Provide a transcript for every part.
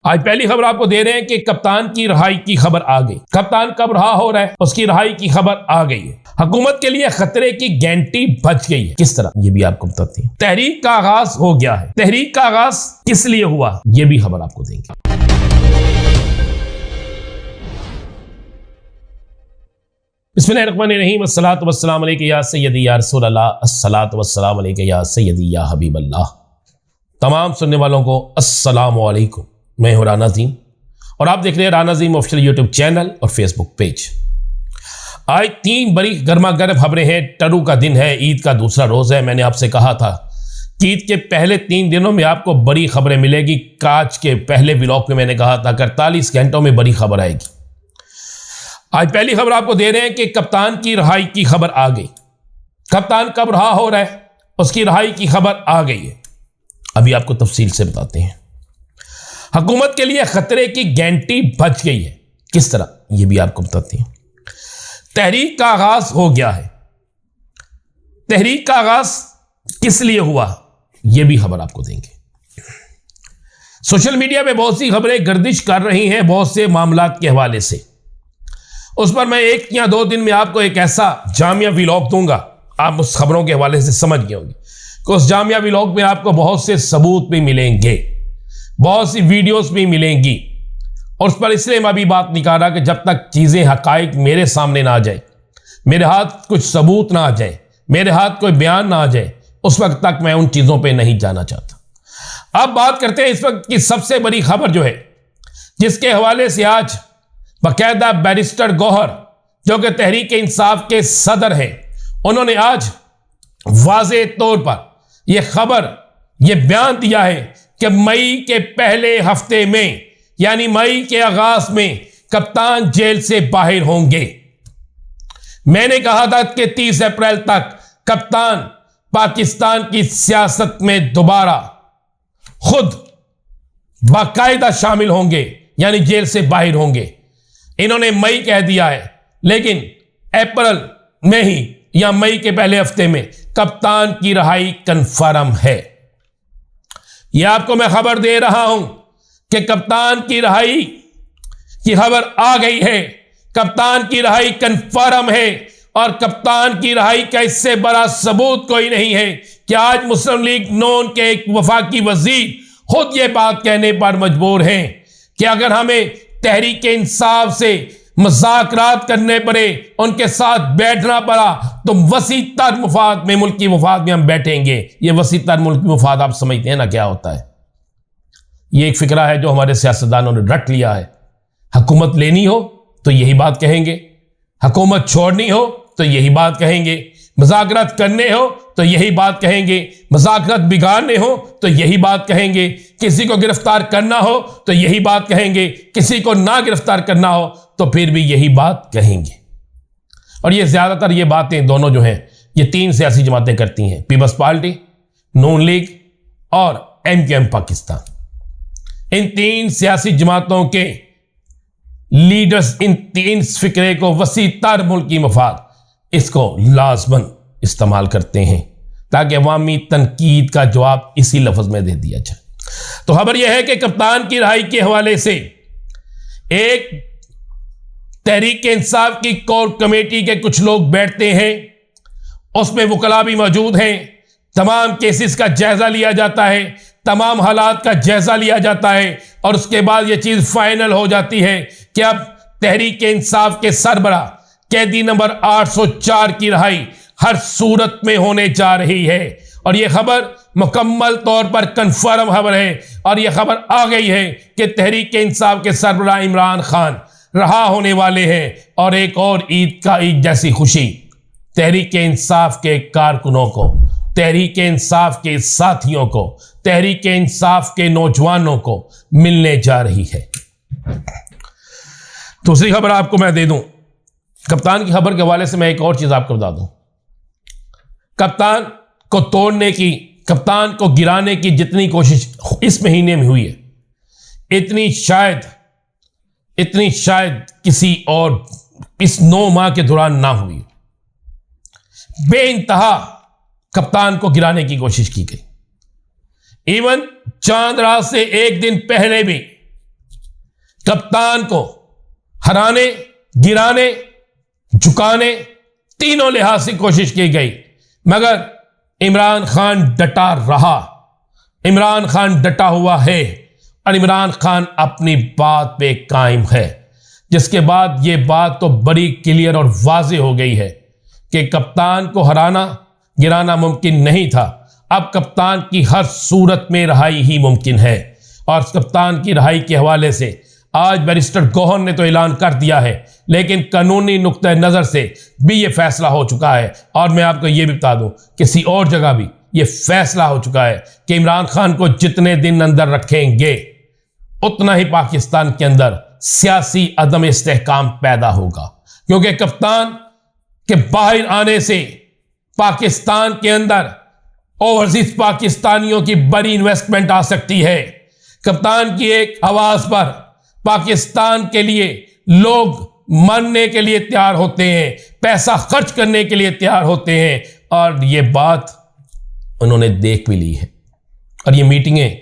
आज पहली खबर आपको दे रहे हैं कि कप्तान की रिहाई की खबर आ गई। कप्तान कब रहा हो रहा है, उसकी रिहाई की खबर आ गई है। हुकूमत के लिए खतरे की घंटी बज गई है। किस तरह, ये भी आपको बताते हैं। तहरीक का आगाज हो गया है। तहरीक का आगाज किस लिए हुआ, ये भी खबर आपको देंगे। बिस्मिल्लाहिर्रहमानिर्रहीम। अस्सलातु वस्सलामु अलैका या सय्यदी या रसूल अल्लाह, अस्सलातु वस्सलामु अलैका या सय्यदी या हबीब अल्लाह। तमाम सुनने वालों को अस्सलामु अलैकुम। मैं हूं राना अज़ीम और आप देख रहे हैं राना अज़ीम ऑफिशियल यूट्यूब चैनल और फेसबुक पेज। आज 3 बड़ी गर्मा गर्म खबरें हैं। टरू का दिन है, ईद का दूसरा रोज है। मैंने आपसे कहा था कि ईद के पहले 3 दिनों में आपको बड़ी खबरें मिलेगी। काज के पहले व्लॉग में मैंने कहा था 48 घंटों में बड़ी खबर आएगी। आज पहली खबर आपको दे रहे हैं कि कप्तान की रिहाई की खबर आ गई। कप्तान कब रहा हो रहा है, उसकी रिहाई की खबर आ गई है। अभी आपको तफसील से बताते हैं। हुकूमत के लिए खतरे की घंटी बज गई है। किस तरह, यह भी आपको बताते हैं। तहरीक का आगाज हो गया है। तहरीक का आगाज किस लिए हुआ, यह भी खबर आपको देंगे। सोशल मीडिया पे बहुत सी खबरें गर्दिश कर रही हैं बहुत से मामलात के हवाले से। उस पर मैं 1 या 2 दिन में आपको एक ऐसा जामिया व्लॉग दूंगा, आप उस खबरों के हवाले से समझ गए होंगे कि उस जामिया व्लॉग में आपको बहुत से सबूत भी मिलेंगे, बहुत सी वीडियोस भी मिलेंगी। और उस पर इसलिए मैं अभी बात नहीं कर रहा कि जब तक चीज़ें हकाइक मेरे सामने ना आ जाए, मेरे हाथ कुछ सबूत ना आ जाए, मेरे हाथ कोई बयान ना आ जाए, उस वक्त तक मैं उन चीज़ों पे नहीं जाना चाहता। अब बात करते हैं इस वक्त की सबसे बड़ी खबर जो है, जिसके हवाले से आज बाकायदा बैरिस्टर गौहर, जो कि तहरीक इंसाफ के सदर हैं, उन्होंने आज वाज़े तौर पर यह खबर, यह बयान दिया है कि मई के पहले हफ्ते में, यानी मई के आगाज में कप्तान जेल से बाहर होंगे। मैंने कहा था कि 30 अप्रैल तक कप्तान पाकिस्तान की सियासत में दोबारा खुद बाकायदा शामिल होंगे, यानी जेल से बाहर होंगे। इन्होंने मई कह दिया है, लेकिन अप्रैल में ही या मई के पहले हफ्ते में कप्तान की रिहाई कन्फर्म है। यह आपको मैं खबर दे रहा हूं कि कप्तान की रिहाई की खबर आ गई है। कप्तान की रिहाई कन्फर्म है और कप्तान की रिहाई का इससे बड़ा सबूत कोई नहीं है कि आज मुस्लिम लीग नून के एक वफाकी वजीर खुद यह बात कहने पर मजबूर हैं कि अगर हमें तहरीक इंसाफ से मुज़ाकरात करने पड़े, उनके साथ बैठना पड़ा, तो वसी तर मुफाद में, मुल्की मुफाद में हम बैठेंगे। ये वसी तर मुल्की मुफाद आप समझते हैं ना क्या होता है। ये एक फिक्रा है जो हमारे सियासतदानों ने रट लिया है। हुकूमत लेनी हो तो यही बात कहेंगे, हुकूमत छोड़नी हो तो यही बात कहेंगे, मुज़ाकरात करने हो तो यही बात कहेंगे, मुज़ाकरात बिगाड़ने हो तो यही बात कहेंगे, किसी को गिरफ्तार करना हो तो यही बात कहेंगे, किसी को ना गिरफ्तार करना हो तो फिर भी यही बात कहेंगे। और ये ज़्यादातर ये बातें दोनों जो हैं, ये 3 सियासी जमातें करती हैं, पीपल्स पार्टी, नून लीग और MQM पाकिस्तान। इन 3 सियासी जमातों के लीडर्स इन 3 फिक्रे को वसी तर मुल्की मफाद, इसको लाजमन इस्तेमाल करते हैं ताकि अवामी तनकीद का जवाब इसी लफ्ज में दे दिया जाए। तो खबर यह है कि कप्तान की रिहाई के हवाले से एक तहरीक इंसाफ की कोर कमेटी के कुछ लोग बैठते हैं, उसमें वकला भी मौजूद हैं। तमाम केसेस का जायजा लिया जाता है, तमाम हालात का जायजा लिया जाता है और उसके बाद यह चीज फाइनल हो जाती है कि अब तहरीक इंसाफ के सरबरा कैदी नंबर 804 की रिहाई हर सूरत में होने जा रही है। और यह खबर मुकम्मल तौर पर कन्फर्म खबर है और यह खबर आ गई है कि तहरीक इंसाफ के सरबरा इमरान खान रहा होने वाले हैं। और एक और ईद जैसी खुशी तहरीक इंसाफ के कारकुनों को, तहरीक इंसाफ के साथियों को, तहरीक इंसाफ के नौजवानों को मिलने जा रही है। दूसरी खबर आपको मैं दे दूं, कप्तान की खबर के हवाले से मैं एक और चीज आपको बता दूं। कप्तान को तोड़ने की, कप्तान को गिराने की जितनी कोशिश इस महीने में हुई है, इतनी शायद किसी और इस 9 माह के दौरान ना हुई। बेइंतहा कप्तान को गिराने की कोशिश की गई। इवन चांद रात से एक दिन पहले भी कप्तान को हराने, गिराने, झुकाने, तीनों लिहाज से कोशिश की गई, मगर इमरान खान डटा रहा। इमरान खान डटा हुआ है और इमरान खान अपनी बात पे कायम है, जिसके बाद ये बात तो बड़ी क्लियर और वाज़ेह हो गई है कि कप्तान को हराना, गिराना मुमकिन नहीं था। अब कप्तान की हर सूरत में रिहाई ही मुमकिन है, और कप्तान की रिहाई के हवाले से आज बैरिस्टर गौहर ने तो ऐलान कर दिया है, लेकिन कानूनी नुक्ते नज़र से भी ये फैसला हो चुका है। और मैं आपको ये भी बता दूं, किसी और जगह भी ये फैसला हो चुका है कि इमरान खान को जितने दिन अंदर रखेंगे उतना ही पाकिस्तान के अंदर सियासी अदम इस्तेहकाम पैदा होगा, क्योंकि कप्तान के बाहर आने से पाकिस्तान के अंदर ओवरसीज पाकिस्तानियों की बड़ी इन्वेस्टमेंट आ सकती है। कप्तान की एक आवाज पर पाकिस्तान के लिए लोग मरने के लिए तैयार होते हैं, पैसा खर्च करने के लिए तैयार होते हैं, और ये बात उन्होंने देख भी ली है। और ये मीटिंगें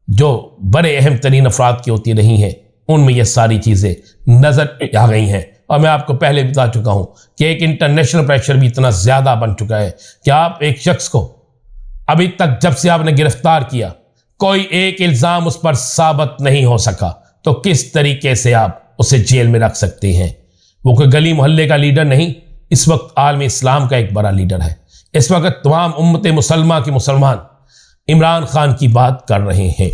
जो बड़े अहम तरीन अफराद की होती रही हैं, उनमें ये सारी चीज़ें नज़र आ गई हैं। और मैं आपको पहले बता चुका हूं कि एक इंटरनेशनल प्रेशर भी इतना ज़्यादा बन चुका है कि आप एक शख्स को अभी तक, जब से आपने गिरफ्तार किया, कोई एक इल्ज़ाम उस पर साबित नहीं हो सका, तो किस तरीके से आप उसे जेल में रख सकते हैं? वो कोई गली मोहल्ले का लीडर नहीं, इस वक्त आलम इस्लाम का एक बड़ा लीडर है। इस वक्त तमाम उम्मत मुसलमान के मुसलमान इमरान खान की बात कर रहे हैं।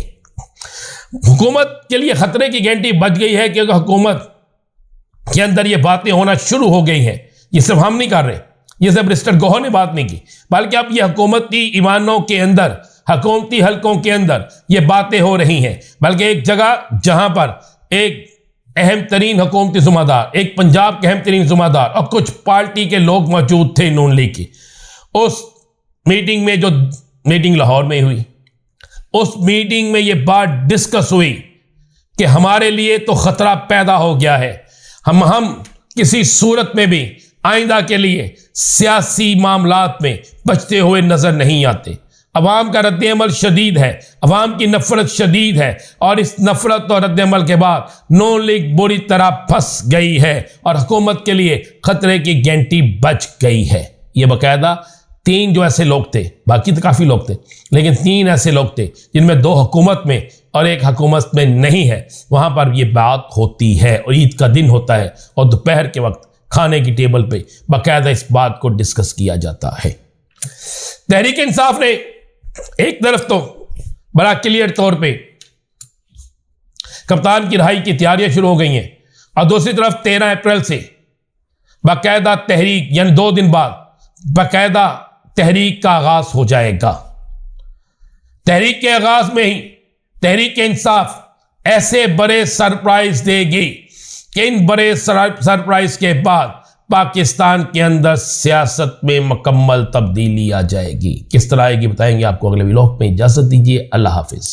हुकूमत के लिए खतरे की घंटी बज गई है, क्योंकि हुकूमत के अंदर ये बातें होना शुरू हो गई हैं। ये सिर्फ हम नहीं कर रहे, ये सिर्फ बैरिस्टर गौहर ने बात नहीं की, बल्कि अब ये हुकूमती ईवानों के अंदर, हुकूमती हलकों के अंदर ये बातें हो रही हैं। बल्कि एक जगह जहां पर एक अहम तरीन हुकूमती ज़िम्मेदार, एक पंजाब के अहम तरीन ज़िम्मेदार और कुछ पार्टी के लोग मौजूद थे नून लीग की, उस मीटिंग में, जो मीटिंग लाहौर में हुई, उस मीटिंग में ये बात डिस्कस हुई कि हमारे लिए तो खतरा पैदा हो गया है, हम किसी सूरत में भी आइंदा के लिए सियासी मामलात में बचते हुए नजर नहीं आते। अवाम का रद्द-ए-अमल शदीद है, अवाम की नफरत शदीद है, और इस नफरत और रद्द-ए-अमल के बाद नून लीग बुरी तरह फंस गई है और हुकूमत के लिए खतरे की घंटी बज गई है। ये बाकायदा 3 जो ऐसे लोग थे, बाकी तो काफ़ी लोग थे, लेकिन 3 ऐसे लोग थे जिनमें 2 हुकूमत में और 1 हुकूमत में नहीं है, वहाँ पर ये बात होती है। और ईद का दिन होता है और दोपहर के वक्त खाने की टेबल पे बाकायदा इस बात को डिस्कस किया जाता है। तहरीक इंसाफ ने एक तरफ तो बड़ा क्लियर तौर पे कप्तान की रिहाई की तैयारियां शुरू हो गई हैं, और दूसरी तरफ 13 अप्रैल से बाकायदा तहरीक, यानी 2 दिन बाद बाकायदा तहरीक का आगाज हो जाएगा। तहरीक के आगाज में ही तहरीक इंसाफ ऐसे बड़े सरप्राइज देगी कि इन बड़े सरप्राइज के बाद पाकिस्तान के अंदर सियासत में मुकम्मल तब्दीली आ जाएगी। किस तरह आएगी बताएंगे आपको अगले व्लॉग में। इजाजत दीजिए, अल्लाह हाफिज।